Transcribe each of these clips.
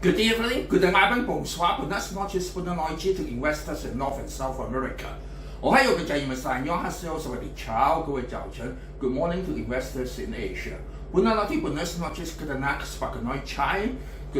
Good evening, good morning, bonsoir, buenas noches, buenas noches to investors in North and South America. Ohio gozaimasu, annyeonghaseyo, sawadee chao, good morning to investors in Asia. Buenas noches, good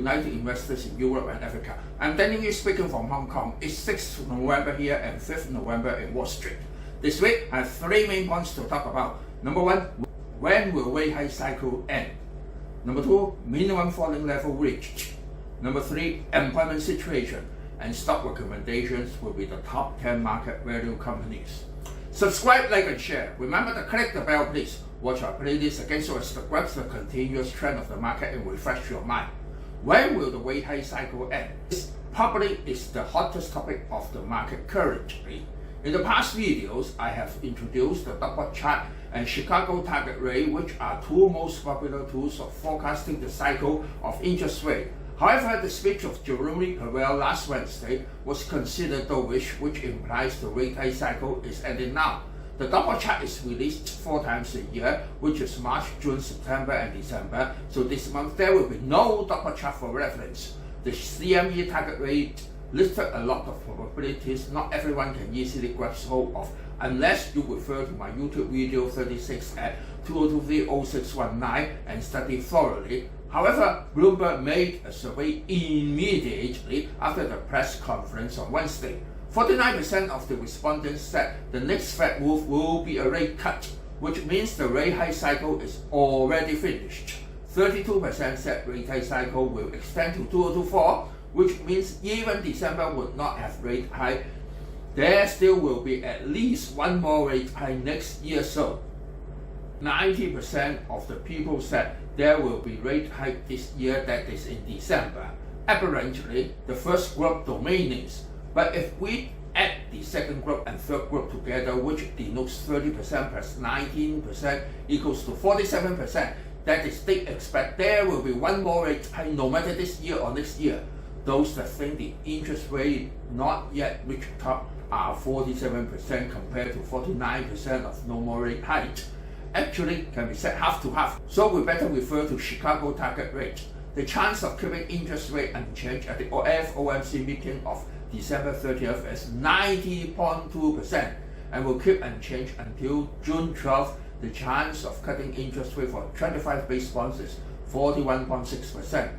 night to investors in Europe and Africa. I'm Daniel speaking from Hong Kong. It's 6th November here and 5th November in Wall Street. This week, I have three main points to talk about. Number one, when will rate hike cycle end? Number two, minimum falling level reached. Number three, employment situation, and stock recommendations will be the top 10 market value companies. Subscribe, like, and share. Remember to click the bell, please. Watch our playlist again so as to grasp the continuous trend of the market and refresh your mind. When will the rate hike cycle end? This probably is the hottest topic of the market currently. In the past videos, I have introduced the double chart and Chicago target rate, which are two most popular tools of forecasting the cycle of interest rate. However, the speech of Jerome Powell last Wednesday was considered dovish, which implies the rate hike cycle is ending now. The double chart is released 4 times a year, which is March, June, September, and December. So this month there will be no double chart for reference. The CME target rate listed a lot of probabilities not everyone can easily grasp hold of unless you refer to my YouTube video 36 at 2023-0619 and study thoroughly. However, Bloomberg made a survey immediately after the press conference on Wednesday. 49% of the respondents said the next Fed move will be a rate cut, which means the rate hike cycle is already finished. 32% said rate hike cycle will extend to 2024, which means even December would not have rate hike. There still will be at least one more rate hike next year. So 90% of the people said there will be rate hike this year, that is in December. Apparently, the first group domain names. But if we add the second group and third group together, which denotes 30% plus 19% equals to 47%, that is, they expect there will be one more rate hike no matter this year or next year. Those that think the interest rate not yet reached top are 47% compared to 49% of no more rate hike. Actually can be said half to half. So we better refer to Chicago target rate. The chance of keeping interest rate unchanged at the FOMC meeting of December 30th is 90.2% and will keep unchanged until June 12th. The chance of cutting interest rate for 25 basis points is 41.6%.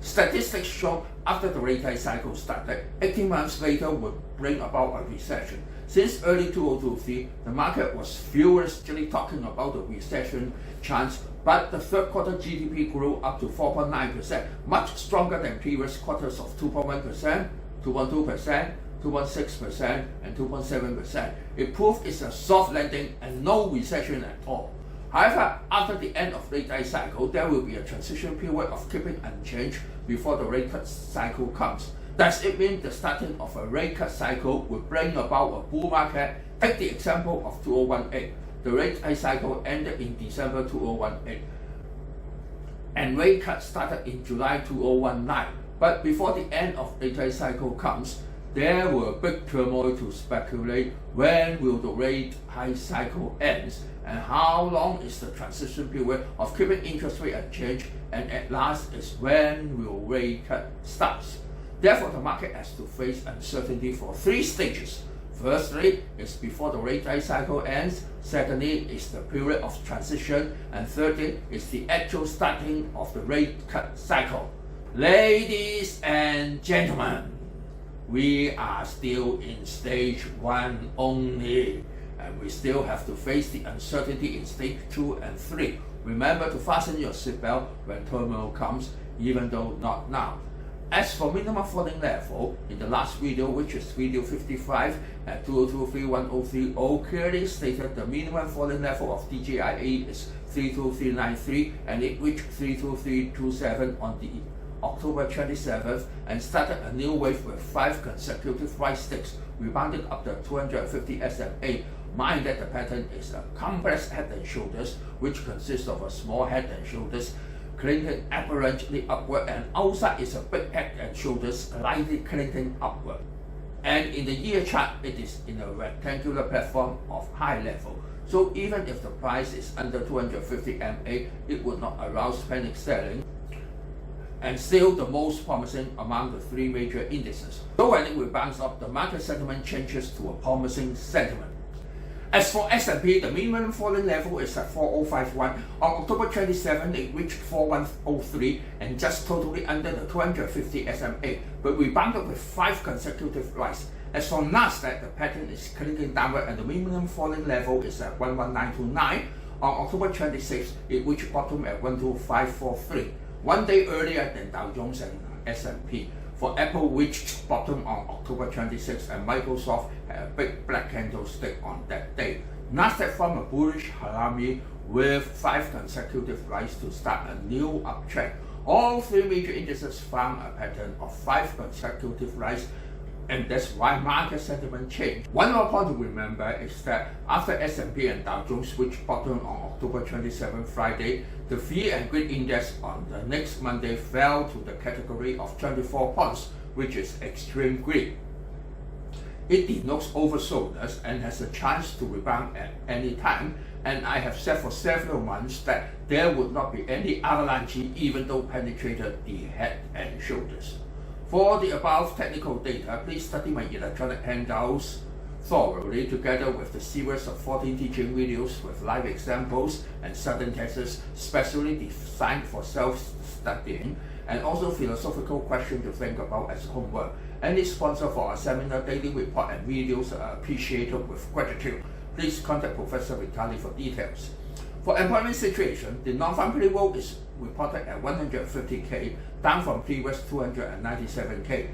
Statistics show after the rate hike cycle started, 18 months later would bring about a recession. Since early 2023, the market was furiously talking about the recession chance, but the third quarter GDP grew up to 4.9%, much stronger than previous quarters of 2.1%, 2.2%, 2.6%, and 2.7%. It proved it's a soft landing and no recession at all. However, after the end of rate hike cycle, there will be a transition period of keeping unchanged before the rate cut cycle comes. Does it mean the starting of a rate cut cycle will bring about a bull market? Take the example of 2018. The rate hike cycle ended in December 2018, and rate cut started in July 2019. But before the end of rate hike cycle comes, there were big turmoil to speculate when will the rate hike cycle end and how long is the transition period of keeping interest rate unchanged, and at last is when will rate cut starts. Therefore, the market has to face uncertainty for 3 stages. Firstly, is before the rate hike cycle ends. Secondly, is the period of transition. And thirdly, is the actual starting of the rate cut cycle. Ladies and gentlemen, we are still in stage 1 only, and we still have to face the uncertainty in stage 2 and 3. Remember to fasten your seatbelt when turmoil comes, even though not now. As for minimum falling level, in the last video, which is video 55 at 2023-1030, clearly stated the minimum falling level of DJIA is 32393, and it reached 32327 on the October 27th and started a new wave with 5 consecutive rise sticks, rebounding up to 250 SMA. Mind that the pattern is a complex head and shoulders, which consists of a small head and shoulders clinking apparently upward, and outside is a big head and shoulders slightly clinking upward. And in the year chart, it is in a rectangular platform of high level. So even if the price is under 250 MA, it would not arouse panic selling. and still the most promising among the three major indices. So when it rebounds up, the market sentiment changes to a promising sentiment. As for S&P, the minimum falling level is at 4051. On October 27, it reached 4103 and just totally under the 250 SMA, but rebounded with 5 consecutive rises. As for Nasdaq, the pattern is clicking downward and the minimum falling level is at 11929. On October 26, it reached bottom at 12543, 1 day earlier than Dow Jones and S&P. For Apple reached bottom on October 26 and Microsoft had a big black candlestick on that day. Nasdaq formed a bullish harami with 5 consecutive rises to start a new uptrend. All three major indices found a pattern of 5 consecutive rises, and that's why market sentiment changed. One more point to remember is that after S&P and Dow Jones reached bottom on October 27 Friday, the fear and greed index on the next Monday fell to the category of 24 points, which is extreme greed. It denotes oversoldness and has a chance to rebound at any time, and I have said for several months that there would not be any avalanche even though penetrated the head and shoulders. For the above technical data, please study my electronic handouts thoroughly together with the series of 14 teaching videos with live examples and sudden tests specially designed for self-studying, and also philosophical questions to think about as homework. Any sponsor for our seminar, daily report and videos are appreciated with gratitude. Please contact Professor Vitali for details. For employment situation, the non-farm payroll is reported at 150K, down from previous 297K.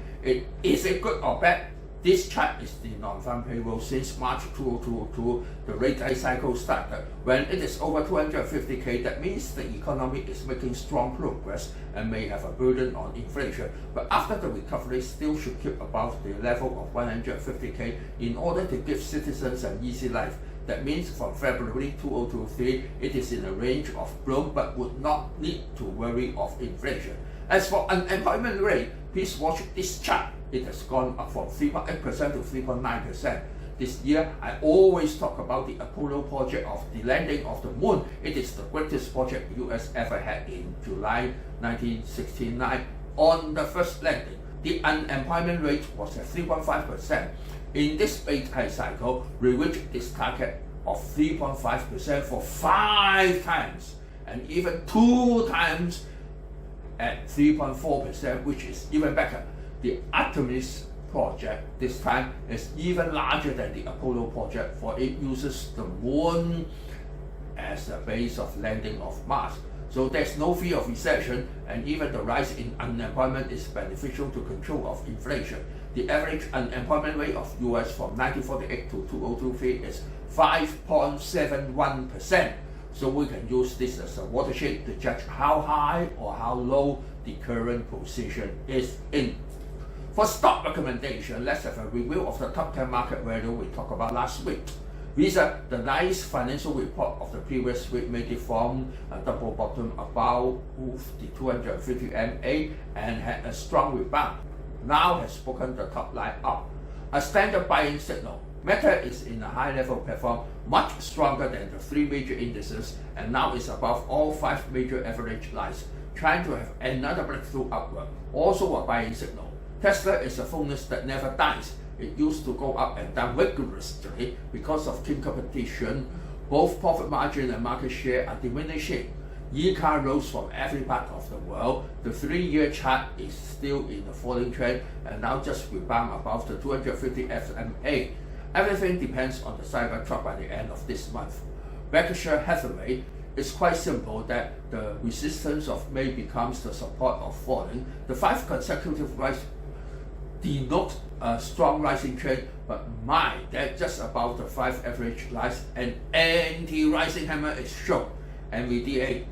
Is it good or bad? This chart is the non-farm payroll since March 2022, the rate hike cycle started. When it is over 250K, that means the economy is making strong progress and may have a burden on inflation. But after the recovery, still should keep above the level of 150K in order to give citizens an easy life. That means from February 2023, it is in a range of growth but would not need to worry of inflation. As for unemployment rate, please watch this chart. It has gone up from 3.8% to 3.9%. This year, I always talk about the Apollo project of the landing of the moon. It is the greatest project the US ever had in July 1969. On the first landing, the unemployment rate was at 3.5%. In this rate hike cycle, we reached this target of 3.5% for 5 times, and even 2 times at 3.4%, which is even better. The Artemis Project this time is even larger than the Apollo project, for it uses the moon as a base of landing of Mars. So there's no fear of recession, and even the rise in unemployment is beneficial to control of inflation. The average unemployment rate of US from 1948 to 2023 is 5.71%. So we can use this as a watershed to judge how high or how low the current position is in. For stock recommendation, let's have a review of the top 10 market value we talked about last week. Visa, the nice financial report of the previous week made it form a double bottom above the 250 MA and had a strong rebound. Now has broken the top line up. A standard buying signal. Meta is in a high level platform, much stronger than the 3 major indices, and now is above all 5 major average lines, trying to have another breakthrough upward. Also a buying signal. Tesla is a bonus that never dies. It used to go up and down rigorously because of keen competition. Both profit margin and market share are diminishing. E-car rose from every part of the world. The 3-year chart is still in a falling trend and now just rebound above the 250 SMA. Everything depends on the Cybertruck by the end of this month. Berkshire Hathaway, it's quite simple that the resistance of May becomes the support of falling. The 5 consecutive rise denote a strong rising trend, but that's just above the 5 average rise, and anti-rising hammer is shown. NVDA,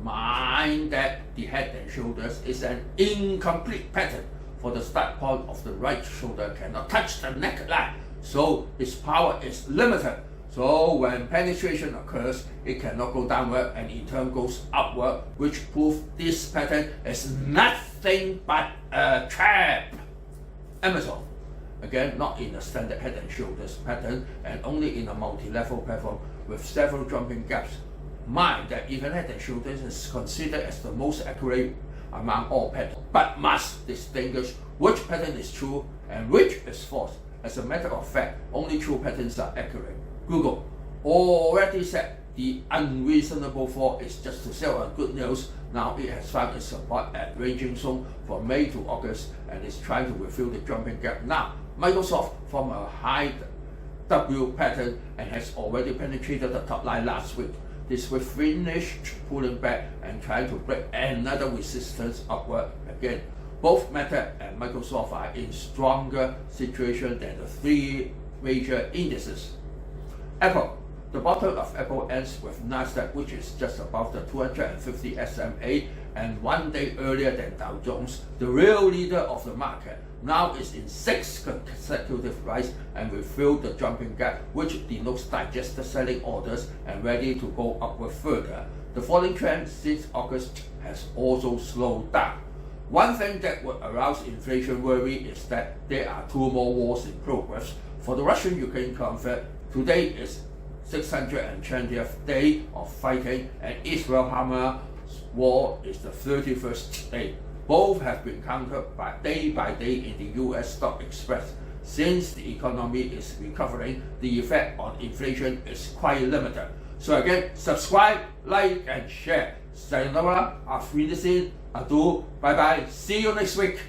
mind that the head and shoulders is an incomplete pattern, for the start point of the right shoulder cannot touch the neckline, so its power is limited. So when penetration occurs, it cannot go downward and in turn goes upward, which proves this pattern is nothing but a trap. Amazon, again not in a standard head and shoulders pattern and only in a multi-level platform with several jumping gaps. Mind that even head and shoulders is considered as the most accurate among all patterns, but must distinguish which pattern is true and which is false. As a matter of fact, only true patterns are accurate. Google already said the unreasonable fall is just to sell on good news. Now it has found its support at ranging zone from May to August and is trying to refill the jumping gap. Now, Microsoft formed a high W pattern and has already penetrated the top line last week. This week finished pulling back and trying to break another resistance upward again. Both Meta and Microsoft are in stronger situation than the three major indices. Apple. The bottom of Apple ends with Nasdaq, which is just above the 250 SMA and 1 day earlier than Dow Jones. The real leader of the market now is in 6 consecutive rise and refilled the jumping gap, which denotes digested selling orders and ready to go upward further. The falling trend since August has also slowed down. One thing that would arouse inflation worry is that there are 2 more wars in progress. For the Russian-Ukraine conflict, today is 620th day of fighting, and Israel-Hamas war is the 31st day. Both have been countered by day in the US Stock Express. Since the economy is recovering, the effect on inflation is quite limited. So again, subscribe, like and share. Sayonara, auf Wiedersehen, adieu, bye bye, see you next week.